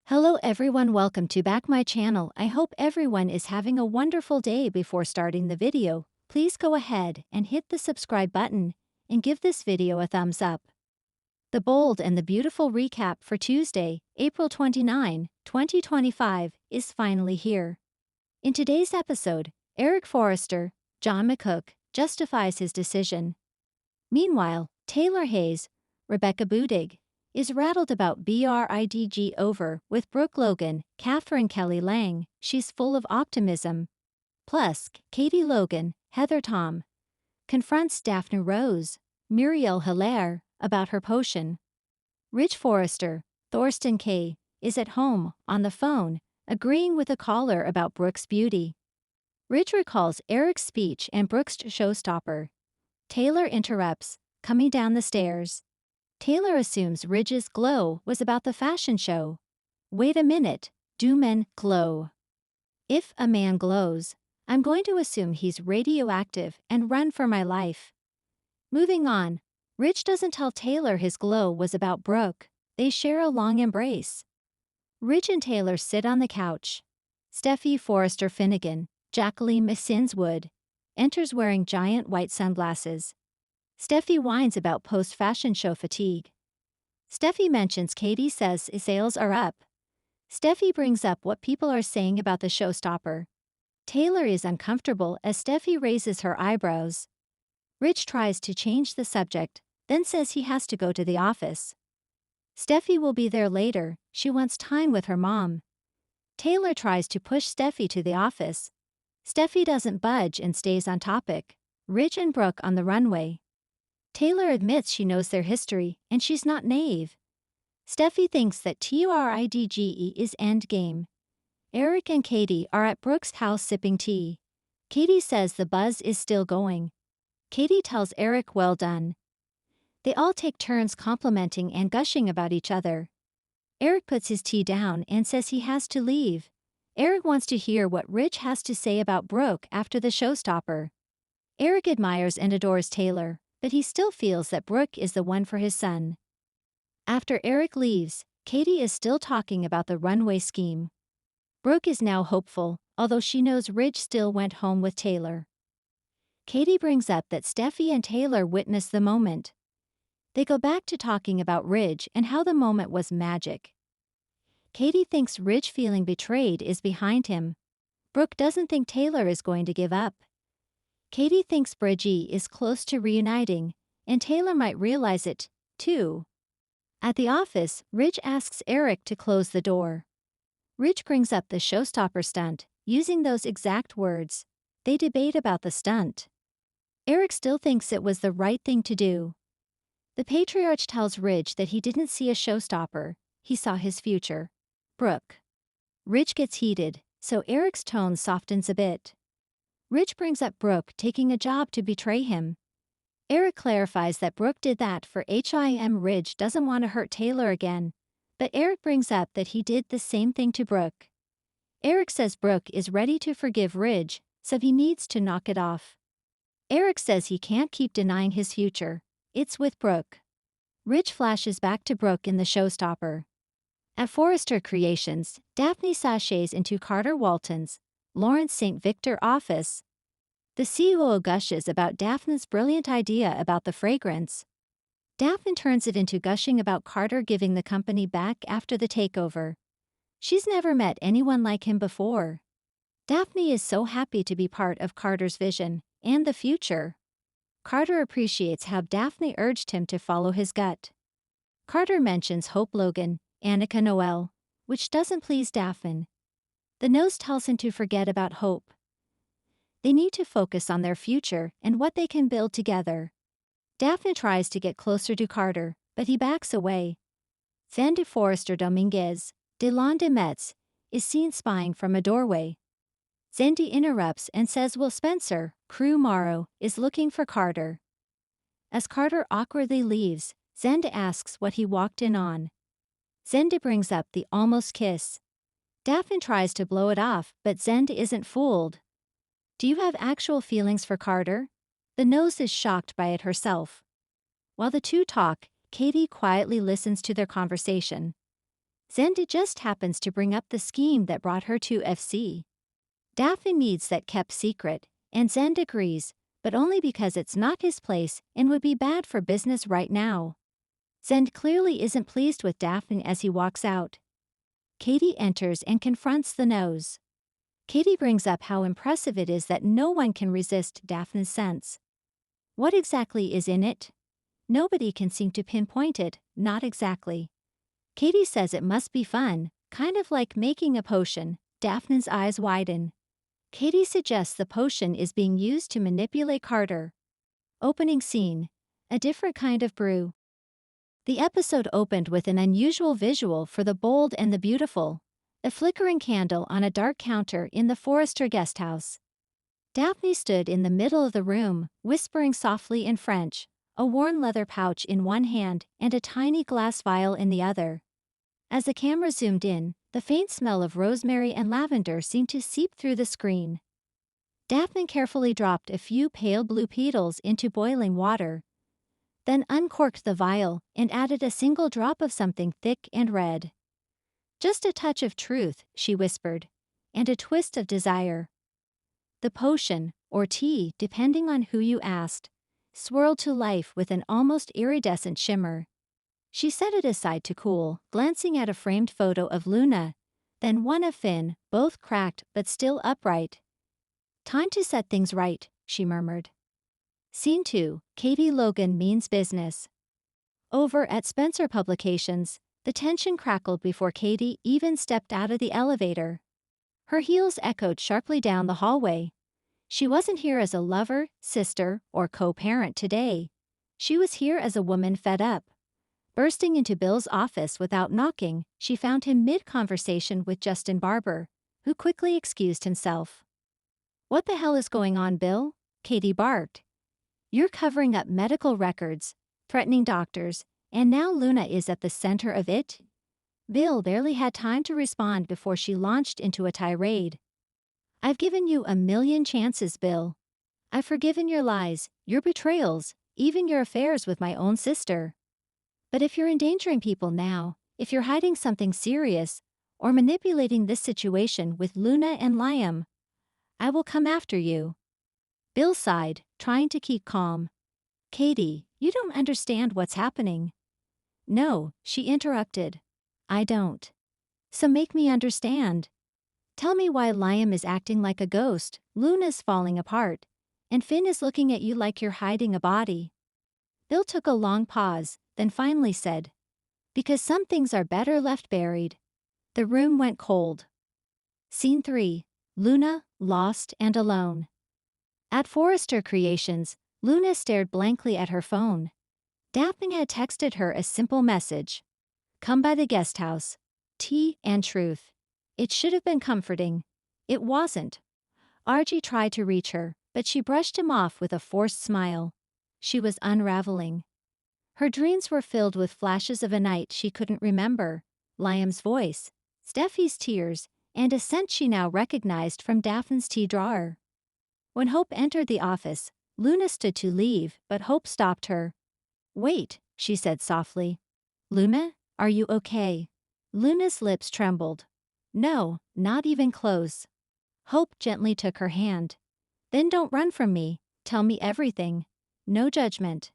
Hello everyone, welcome to back my channel. I hope everyone is having a wonderful day. Before starting the video, please go ahead and hit the subscribe button and give this video a thumbs up. The bold and the beautiful recap for Tuesday, April 29, 2025 is finally here. In today's episode, Eric Forrester, John McCook, justifies his decision. Meanwhile, Taylor Hayes, Rebecca Budig, is rattled about Bridg over with Brooke Logan, Catherine Kelly Lang. She's full of optimism. Plus, Katie Logan, Heather Tom, confronts Daphne Rose, Muriel Hilaire, about her potion. Rich Forrester, Thorsten K., is at home, on the phone, agreeing with a caller about Brooke's beauty. Rich recalls Eric's speech and Brooke's showstopper. Taylor interrupts, coming down the stairs. Taylor assumes Ridge's glow was about the fashion show. Wait a minute, do men glow? If a man glows, I'm going to assume he's radioactive and run for my life. Moving on, Ridge doesn't tell Taylor his glow was about Brooke. They share a long embrace. Ridge and Taylor sit on the couch. Steffi Forrester Finnegan, Jacqueline Missinswood, enters wearing giant white sunglasses. Steffi whines about post-fashion show fatigue. Steffi mentions Katie says sales are up. Steffi brings up what people are saying about the showstopper. Taylor is uncomfortable as Steffi raises her eyebrows. Rich tries to change the subject, then says he has to go to the office. Steffi will be there later, she wants time with her mom. Taylor tries to push Steffi to the office. Steffi doesn't budge and stays on topic. Rich and Brooke on the runway. Taylor admits she knows their history, and she's not naive. Steffi thinks that Tridge is endgame. Eric and Katie are at Brooke's house sipping tea. Katie says the buzz is still going. Katie tells Eric well done. They all take turns complimenting and gushing about each other. Eric puts his tea down and says he has to leave. Eric wants to hear what Rich has to say about Brooke after the showstopper. Eric admires and adores Taylor, but he still feels that Brooke is the one for his son. After Eric leaves, Katie is still talking about the runway scheme. Brooke is now hopeful, although she knows Ridge still went home with Taylor. Katie brings up that Steffi and Taylor witnessed the moment. They go back to talking about Ridge and how the moment was magic. Katie thinks Ridge feeling betrayed is behind him. Brooke doesn't think Taylor is going to give up. Katie thinks Bridgie is close to reuniting, and Taylor might realize it, too. At the office, Ridge asks Eric to close the door. Ridge brings up the showstopper stunt, using those exact words. They debate about the stunt. Eric still thinks it was the right thing to do. The patriarch tells Ridge that he didn't see a showstopper, he saw his future. Brooke. Ridge gets heated, so Eric's tone softens a bit. Ridge brings up Brooke taking a job to betray him. Eric clarifies that Brooke did that for him. Ridge doesn't want to hurt Taylor again, but Eric brings up that he did the same thing to Brooke. Eric says Brooke is ready to forgive Ridge, so he needs to knock it off. Eric says he can't keep denying his future. It's with Brooke. Ridge flashes back to Brooke in the showstopper. At Forrester Creations, Daphne sashays into Carter Walton's, Lawrence St. Victor office. The COO gushes about Daphne's brilliant idea about the fragrance. Daphne turns it into gushing about Carter giving the company back after the takeover. She's never met anyone like him before. Daphne is so happy to be part of Carter's vision and the future. Carter appreciates how Daphne urged him to follow his gut. Carter mentions Hope Logan, Annika Noel, which doesn't please Daphne. The nose tells him to forget about Hope. They need to focus on their future and what they can build together. Daphne tries to get closer to Carter, but he backs away. Then de Forrester Dominguez, Delon de Metz, is seen spying from a doorway. Zendi interrupts and says Will Spencer, Crew Morrow, is looking for Carter. As Carter awkwardly leaves, Zenda asks what he walked in on. Zenda brings up the almost kiss. Daphne tries to blow it off, but Zenda isn't fooled. Do you have actual feelings for Carter? The nose is shocked by it herself. While the two talk, Katie quietly listens to their conversation. Zend just happens to bring up the scheme that brought her to FC. Daphne needs that kept secret, and Zend agrees, but only because it's not his place and would be bad for business right now. Zend clearly isn't pleased with Daphne as he walks out. Katie enters and confronts the nose. Katie brings up how impressive it is that no one can resist Daphne's sense. What exactly is in it? Nobody can seem to pinpoint it, not exactly. Katie says it must be fun, kind of like making a potion. Daphne's eyes widen. Katie suggests the potion is being used to manipulate Carter. Opening scene. A different kind of brew. The episode opened with an unusual visual for the bold and the beautiful. A flickering candle on a dark counter in the Forrester guest house. Daphne stood in the middle of the room, whispering softly in French, a worn leather pouch in one hand and a tiny glass vial in the other. As the camera zoomed in, the faint smell of rosemary and lavender seemed to seep through the screen. Daphne carefully dropped a few pale blue petals into boiling water, then uncorked the vial and added a single drop of something thick and red. "Just a touch of truth," she whispered, "and a twist of desire." The potion, or tea depending on who you asked, swirled to life with an almost iridescent shimmer. She set it aside to cool, glancing at a framed photo of Luna, then one of Finn, both cracked but still upright. "Time to set things right," she murmured. Scene 2, Katie Logan means business. Over at Spencer Publications, the tension crackled before Katie even stepped out of the elevator. Her heels echoed sharply down the hallway. She wasn't here as a lover, sister, or co-parent today. She was here as a woman fed up. Bursting into Bill's office without knocking, she found him mid-conversation with Justin Barber, who quickly excused himself. "What the hell is going on, Bill?" Katie barked. "You're covering up medical records, threatening doctors, and now Luna is at the center of it?" Bill barely had time to respond before she launched into a tirade. "I've given you a million chances, Bill. I've forgiven your lies, your betrayals, even your affairs with my own sister. But if you're endangering people now, if you're hiding something serious, or manipulating this situation with Luna and Liam, I will come after you." Bill sighed, trying to keep calm. "Katie, you don't understand what's happening." "No," she interrupted. "I don't. So make me understand. Tell me why Liam is acting like a ghost, Luna's falling apart, and Finn is looking at you like you're hiding a body." Bill took a long pause, then finally said, "Because some things are better left buried." The room went cold. Scene 3, Luna, lost and alone. At Forrester Creations, Luna stared blankly at her phone. Daphne had texted her a simple message. "Come by the guest house. Tea and truth." It should have been comforting. It wasn't. Archie tried to reach her, but she brushed him off with a forced smile. She was unraveling. Her dreams were filled with flashes of a night she couldn't remember, Liam's voice, Steffi's tears, and a scent she now recognized from Daphne's tea drawer. When Hope entered the office, Luna stood to leave, but Hope stopped her. "Wait," she said softly. "Luna, are you okay?" Luna's lips trembled. "No, not even close." Hope gently took her hand. "Then don't run from me, tell me everything. No judgment."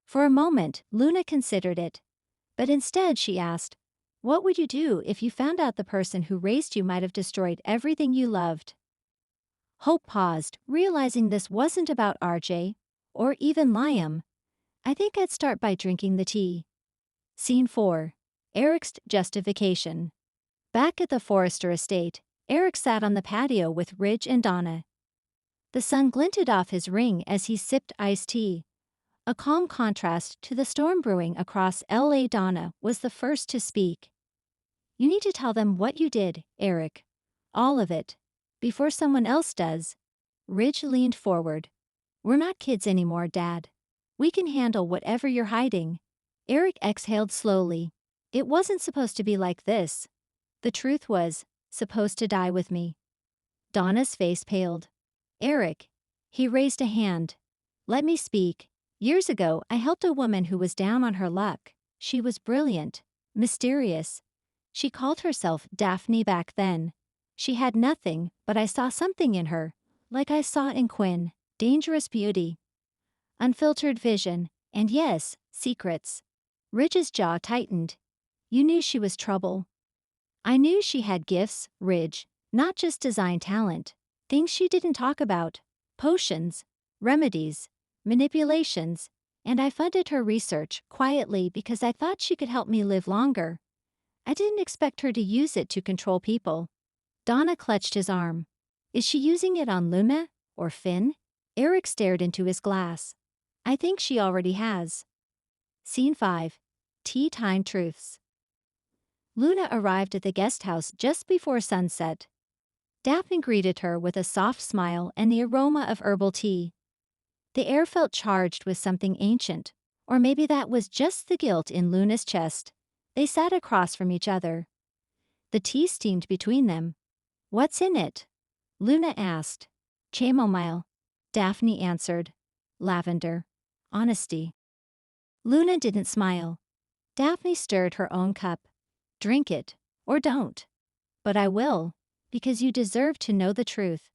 For a moment, Luna considered it. But instead she asked, "What would you do if you found out the person who raised you might have destroyed everything you loved?" Hope paused, realizing this wasn't about RJ, or even Liam. "I think I'd start by drinking the tea." Scene 4, Eric's justification. Back at the Forrester estate, Eric sat on the patio with Ridge and Donna. The sun glinted off his ring as he sipped iced tea, a calm contrast to the storm brewing across LA. Donna was the first to speak. "You need to tell them what you did, Eric. All of it. Before someone else does." Ridge leaned forward. "We're not kids anymore, Dad. We can handle whatever you're hiding." Eric exhaled slowly. "It wasn't supposed to be like this. The truth was supposed to die with me." Donna's face paled. "Eric." He raised a hand. "Let me speak. Years ago, I helped a woman who was down on her luck. She was brilliant, mysterious. She called herself Daphne back then. She had nothing, but I saw something in her, like I saw in Quinn, dangerous beauty, unfiltered vision, and yes, secrets. Ridge's jaw tightened. You knew she was trouble. I knew she had gifts, Ridge, not just design talent. Things she didn't talk about. Potions, remedies, manipulations, and I funded her research quietly because I thought she could help me live longer. I didn't expect her to use it to control people. Donna clutched his arm. Is she using it on Luna or Finn? Eric stared into his glass. I think she already has. Scene 5. Tea Time Truths. Luna arrived at the guest house just before sunset. Daphne greeted her with a soft smile and the aroma of herbal tea. The air felt charged with something ancient, or maybe that was just the guilt in Luna's chest. They sat across from each other. The tea steamed between them. What's in it? Luna asked. Chamomile. Daphne answered. Lavender. Honesty. Luna didn't smile. Daphne stirred her own cup. Drink it, or don't. But I will, because you deserve to know the truth.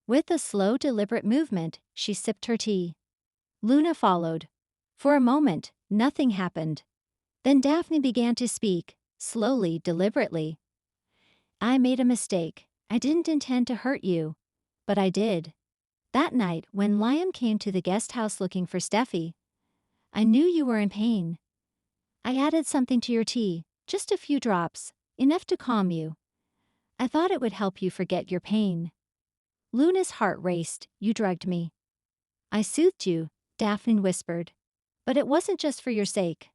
With a slow, deliberate movement, she sipped her tea. Luna followed. For a moment, nothing happened. Then Daphne began to speak, slowly, deliberately. I made a mistake. I didn't intend to hurt you. But I did. That night, when Liam came to the guest house looking for Steffi, I knew you were in pain. I added something to your tea, just a few drops, enough to calm you. I thought it would help you forget your pain. Luna's heart raced. You drugged me. I soothed you, Daphne whispered. But it wasn't just for your sake.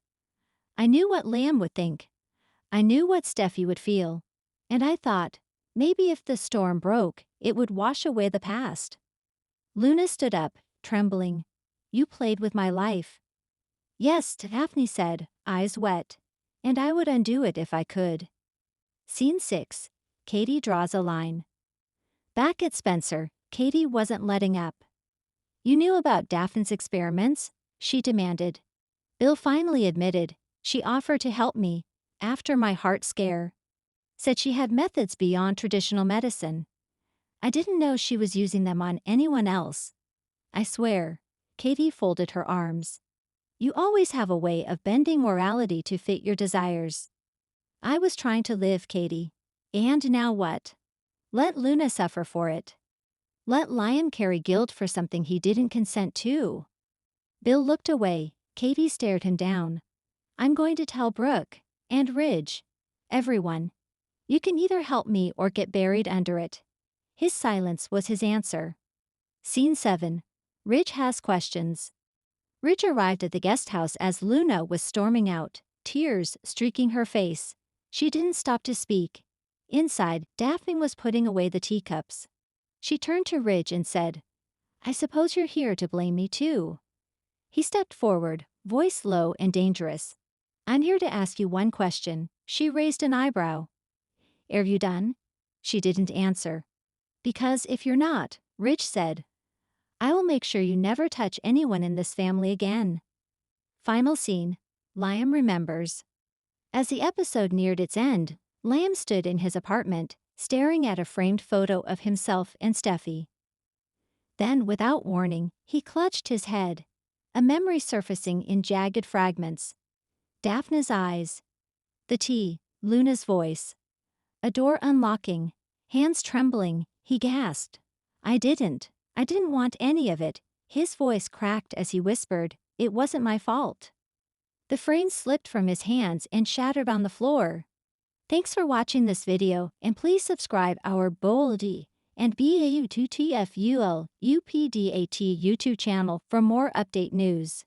I knew what Liam would think. I knew what Steffi would feel. And I thought, maybe if the storm broke, it would wash away the past. Luna stood up, trembling. You played with my life. Yes, Daphne said, eyes wet. And I would undo it if I could. Scene 6. Katie draws a line. Back at Spencer, Katie wasn't letting up. You knew about Daphne's experiments? She demanded. Bill finally admitted. She offered to help me, after my heart scare. Said she had methods beyond traditional medicine. I didn't know she was using them on anyone else. I swear. Katie folded her arms. You always have a way of bending morality to fit your desires. I was trying to live, Katie. And now what? Let Luna suffer for it. Let Liam carry guilt for something he didn't consent to. Bill looked away. Katie stared him down. I'm going to tell Brooke. And Ridge. Everyone. You can either help me or get buried under it. His silence was his answer. Scene 7. Ridge has questions. Ridge arrived at the guest house as Luna was storming out, tears streaking her face. She didn't stop to speak. Inside, Daphne was putting away the teacups. She turned to Ridge and said, I suppose you're here to blame me too. He stepped forward, voice low and dangerous. I'm here to ask you one question. She raised an eyebrow. Are you done? She didn't answer. Because if you're not, Ridge said, I will make sure you never touch anyone in this family again. Final scene. Liam remembers. As the episode neared its end, Liam stood in his apartment, staring at a framed photo of himself and Steffi. Then, without warning, he clutched his head, a memory surfacing in jagged fragments. Daphne's eyes. The tea, Luna's voice. A door unlocking, hands trembling, he gasped. I didn't want any of it. His voice cracked as he whispered, it wasn't my fault. The frame slipped from his hands and shattered on the floor. Thanks for watching this video, and please subscribe our Boldy and BAU2TFUL UPDAT YouTube channel for more update news.